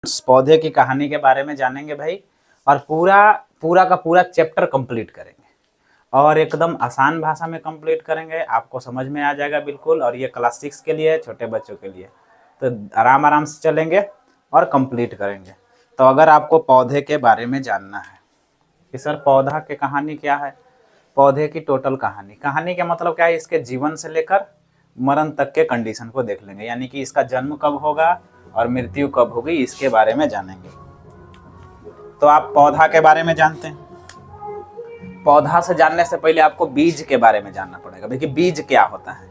पौधे की कहानी के बारे में जानेंगे भाई, और पूरा पूरा का पूरा चैप्टर कंप्लीट करेंगे और एकदम आसान भाषा में कंप्लीट करेंगे, आपको समझ में आ जाएगा बिल्कुल। और ये क्लास 6 के लिए, छोटे बच्चों के लिए, तो आराम आराम से चलेंगे और कंप्लीट करेंगे। तो अगर आपको पौधे के बारे में जानना है कि सर पौधा की कहानी क्या है, पौधे की टोटल कहानी का मतलब क्या है, इसके जीवन से लेकर मरण तक के कंडीशन को देख लेंगे, यानी कि इसका जन्म कब होगा और मृत्यु कब होगी, इसके बारे में जानेंगे। तो आप पौधा के बारे में जानते हैं, पौधा से जानने से पहले आपको बीज के बारे में जानना पड़ेगा। देखिए बीज क्या होता है,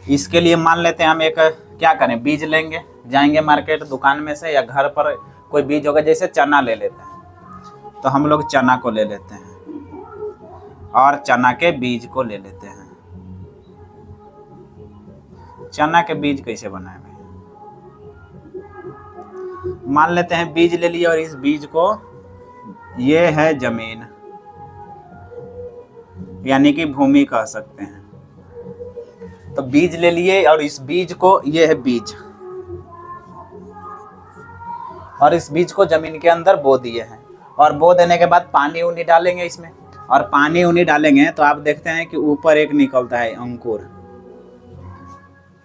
इसके लिए मान लेते हैं हम एक क्या करें, बीज लेंगे, जाएंगे मार्केट दुकान में से या घर पर कोई बीज होगा, जैसे चना ले लेते हैं, तो हम लोग चना को ले लेते हैं और चना के बीज को ले लेते हैं। चना के बीज कैसे बनाए भाई, मान लेते हैं बीज ले लिया और इस बीज को, ये है जमीन यानी कि भूमि कह सकते हैं, तो बीज ले लिए और इस बीज को, ये है बीज, और इस बीज को जमीन के अंदर बो दिए हैं। और बो देने के बाद पानी उनी डालेंगे इसमें, और पानी उनी डालेंगे तो आप देखते हैं कि ऊपर एक निकलता है अंकुर।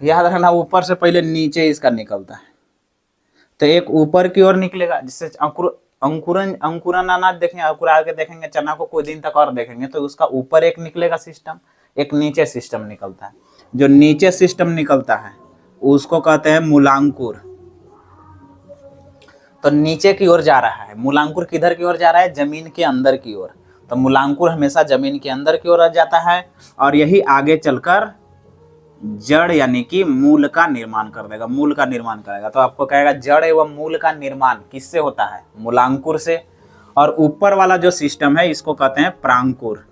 याद रखना, ऊपर से पहले नीचे इसका निकलता है, तो एक ऊपर की ओर निकलेगा जिससे अंकुरन अनाज देखेंगे, अंकुर आगे देखेंगे, चना को कोई दिन तक और देखेंगे तो उसका ऊपर एक निकलेगा सिस्टम, एक नीचे सिस्टम निकलता है। जो नीचे सिस्टम निकलता है उसको कहते हैं मूलांकुर। तो नीचे की ओर जा रहा है, मूलांकुर किधर की ओर जा रहा है, जमीन के अंदर की ओर। तो मूलांकुर हमेशा जमीन के अंदर की ओर जाता है और यही आगे चलकर जड़ यानी कि मूल का निर्माण कर देगा, मूल का निर्माण करेगा। तो आपको कहेगा जड़ एवं मूल का निर्माण किससे होता है, मूलांकुर से। और ऊपर वाला जो सिस्टम है इसको कहते हैं प्रांकुर,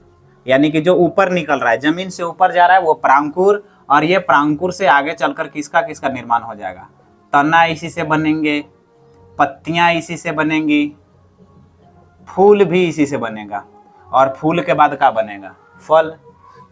यानी कि जो ऊपर निकल रहा है, जमीन से ऊपर जा रहा है वो प्रांकुर। और ये प्रांकुर से आगे चलकर किसका किसका निर्माण हो जाएगा, तना इसी से बनेंगे, पत्तियां इसी से बनेंगी, फूल भी इसी से बनेगा, और फूल के बाद क्या बनेगा, फल।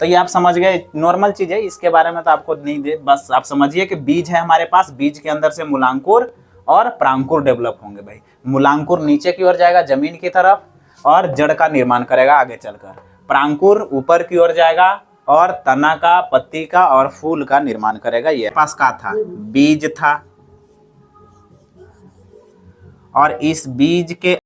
तो ये आप समझ गए, नॉर्मल चीज है, इसके बारे में तो आपको नहीं दे, बस आप समझिए कि बीज है हमारे पास, बीज के अंदर से मूलांकुर और प्रांकुर डेवलप होंगे भाई। मूलांकुर नीचे की ओर जाएगा जमीन की तरफ और जड़ का निर्माण करेगा आगे चलकर, प्रांकुर ऊपर की ओर जाएगा और तना का, पत्ती का और फूल का निर्माण करेगा। ये पास का था, बीज था, और इस बीज के